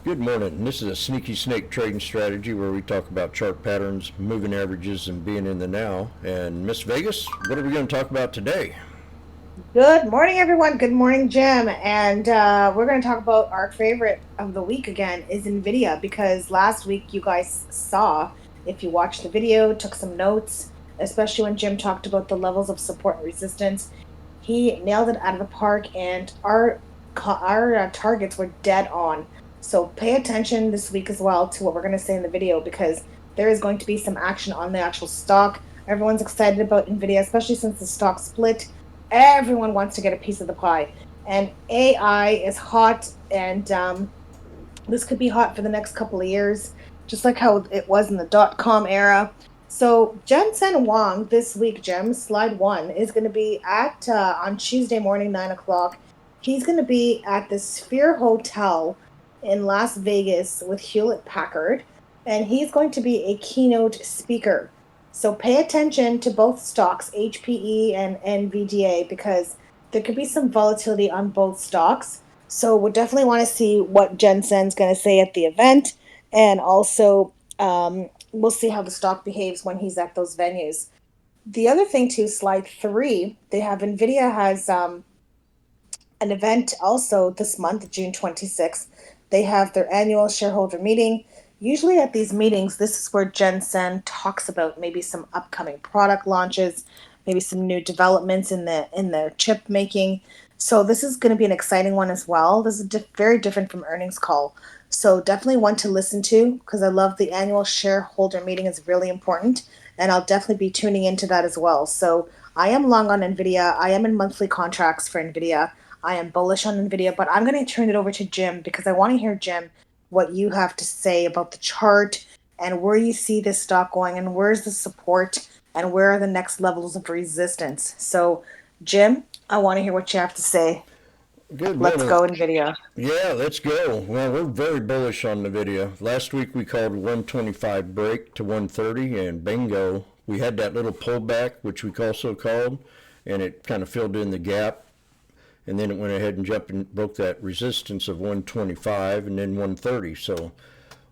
Good morning. This is a sneaky snake trading strategy where we talk about chart patterns, moving averages, and being in the now. And Miss Vegas, what are we going to talk about today? Good morning, everyone. Good morning, Jim. And we're going to talk about our favorite of the week again is NVIDIA because last week you guys saw, if you watched the video, took some notes, especially when Jim talked about the levels of support and resistance. He nailed it out of the park, and our targets were dead on. So pay attention this week as well to what we're going to say in the video because there is going to be some action on the actual stock. Everyone's excited about NVIDIA, especially since the stock split. Everyone wants to get a piece of the pie. And AI is hot, and this could be hot for the next couple of years, just like how it was in the .com era. So Jensen Wang this week, Jim, slide one, is going to be at on Tuesday morning, 9 o'clock. He's going to be at the Sphere Hotel in Las Vegas with Hewlett Packard, and he's going to be a keynote speaker. So pay attention to both stocks, HPE and NVDA, because there could be some volatility on both stocks. So we'll definitely want to see what Jensen's going to say at the event, and also we'll see how the stock behaves when he's at those venues. The other thing too, slide three, they have NVIDIA has an event also this month, June 26th. They have their annual shareholder meeting. Usually at these meetings, this is where Jensen talks about maybe some upcoming product launches, maybe some new developments in the chip making. So this is going to be an exciting one as well. This is very different from earnings call. So definitely one to listen to because I love the annual shareholder meeting is really important, and I'll definitely be tuning into that as well. So I am long on Nvidia. I am in monthly contracts for Nvidia. I am bullish on Nvidia, but I'm going to turn it over to Jim because I want to hear, Jim, what you have to say about the chart and where you see this stock going and where's the support and where are the next levels of resistance. So, Jim, I want to hear what you have to say. Good Let's morning. go, Nvidia. Yeah, let's go. Well, we're very bullish on the video. Last week we called 125 break to 130, and bingo, we had that little pullback, which we also called, and it kind of filled in the gap. And then it went ahead and jumped and broke that resistance of 125 and then 130. So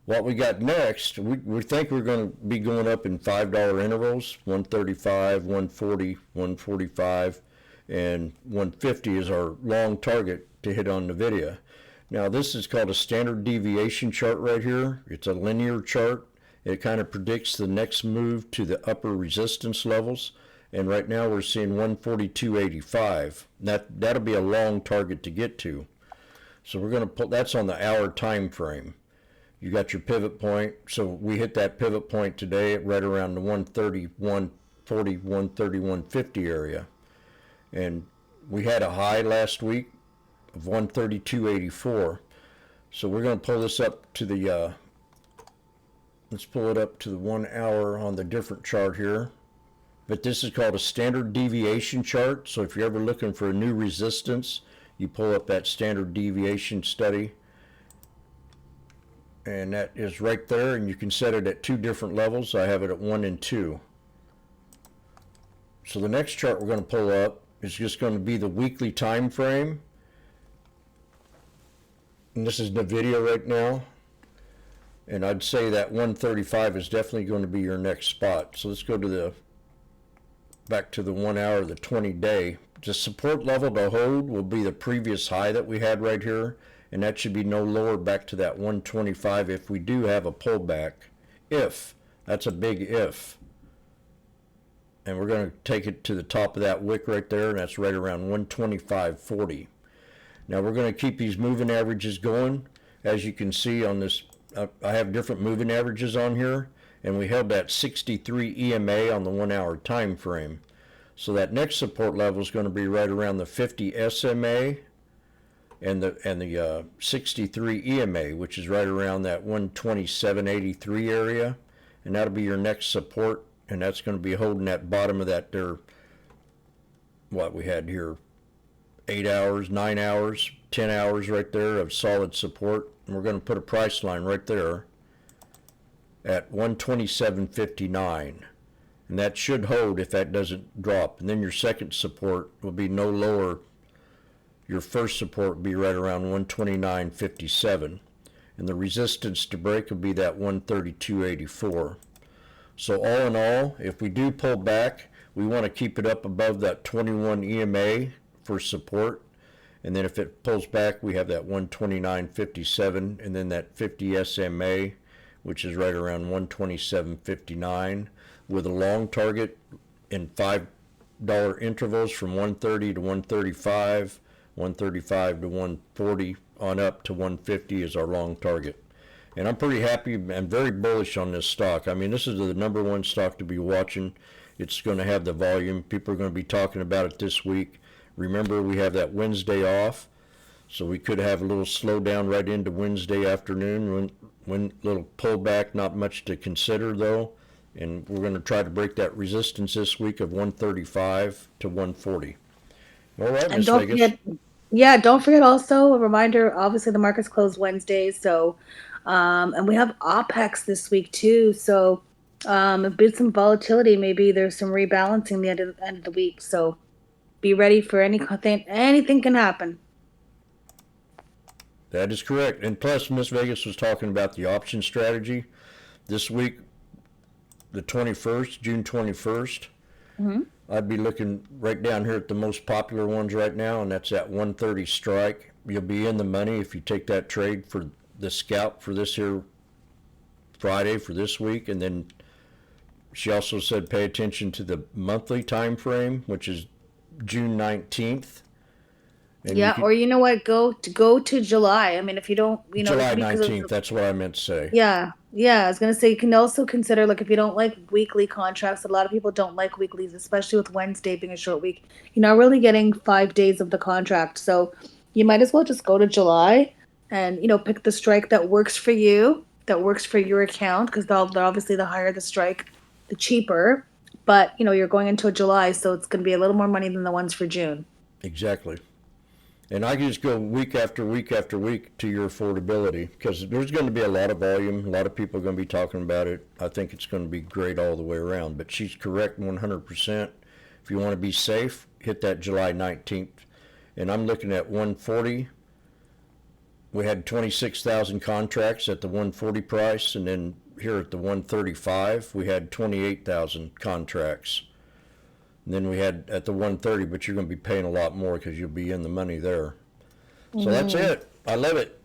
what we got next, we think we're going to be going up in $5 intervals, 135, 140, 145, and 150 is our long target to hit on the video. Now this is called a standard deviation chart right here. It's a linear chart. It kind of predicts the next move to the upper resistance levels. And right now we're seeing 142.85. That'll be a long target to get to. So we're going to put that's on the hour time frame. You got your pivot point. So we hit that pivot point today at right around the 130, 140, 130, 150 area. And we had a high last week of 132.84. So we're going to pull this up to the let's pull it up to the 1 hour on the different chart here. But this is called a standard deviation chart. So if you're ever looking for a new resistance, you pull up that standard deviation study. And that is right there. And you can set it at two different levels. I have it at 1 and 2. So the next chart we're going to pull up is just going to be the weekly time frame. And this is the video right now. And I'd say that 135 is definitely going to be your next spot. So let's go to the back to the 1 hour, the 20-day. The support level to hold will be the previous high that we had right here, and that should be no lower back to that 125 if we do have a pullback. If. That's a big if. And we're going to take it to the top of that wick right there, and that's right around 125.40. Now we're going to keep these moving averages going. As you can see on this, I have different moving averages on here, and we held that 63 EMA on the 1 hour time frame. So that next support level is going to be right around the 50 SMA and the 63 EMA, which is right around that 127.83 area, and that'll be your next support, and that's going to be holding that bottom of that there. What we had here, 8 hours, 9 hours, 10 hours right there of solid support, and we're going to put a price line right there at 127.59, and that should hold if that doesn't drop. And then your second support will be no lower. Your first support will be right around 129.57, and the resistance to break will be that 132.84. So all in all, if we do pull back, we want to keep it up above that 21 EMA for support. And then if it pulls back, we have that 129.57, and then that 50 SMA, which is right around 127.59, with a long target in $5 intervals from 130 to 135, 135 to 140, on up to 150 is our long target. And I'm pretty happy and very bullish on this stock. I mean, this is the number one stock to be watching. It's going to have the volume. People are going to be talking about it this week. Remember, we have that Wednesday off, so we could have a little slowdown right into Wednesday afternoon. When little pullback, not much to consider though. And we're going to try to break that resistance this week of 135 to 140. All right, And Miss don't Vegas. forget, don't forget also a reminder, obviously the markets close Wednesday, so and we have OPEX this week too, so a bit some volatility, maybe there's some rebalancing the end of the week, so be ready for anything can happen. That is correct. And plus, Miss Vegas was talking about the option strategy this week, the 21st, June 21st. Mm-hmm. I'd be looking right down here at the most popular ones right now, and that's at 130 strike. You'll be in the money if you take that trade for the scalp for this here Friday for this week. And then she also said pay attention to the monthly time frame, which is June 19th. And yeah, or you know what, go to July. I mean, if you don't, July 19th, that's what I meant to say. Yeah, I was gonna say you can also consider, like, if you don't like weekly contracts, a lot of people don't like weeklies, especially with Wednesday being a short week. You're not really getting 5 days of the contract, so you might as well just go to July and pick the strike that works for you, that works for your account, because obviously the higher the strike, the cheaper. But you're going into a July, so it's going to be a little more money than the ones for June. Exactly. And I can just go week after week after week to your affordability, because there's going to be a lot of volume. A lot of people are going to be talking about it. I think it's going to be great all the way around. But she's correct 100%. If you want to be safe, hit that July 19th. And I'm looking at 140. We had 26,000 contracts at the 140 price, and then here at the 135, we had 28,000 contracts. And then we had at the 130, but you're going to be paying a lot more because you'll be in the money there. So that's it. I love it.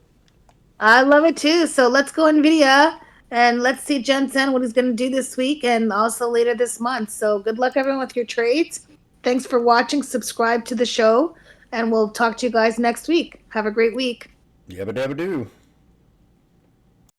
I love it too. So let's go NVIDIA and let's see Jensen what he's going to do this week and also later this month. So good luck everyone with your trades. Thanks for watching. Subscribe to the show, and we'll talk to you guys next week. Have a great week. Yabba dabba doo.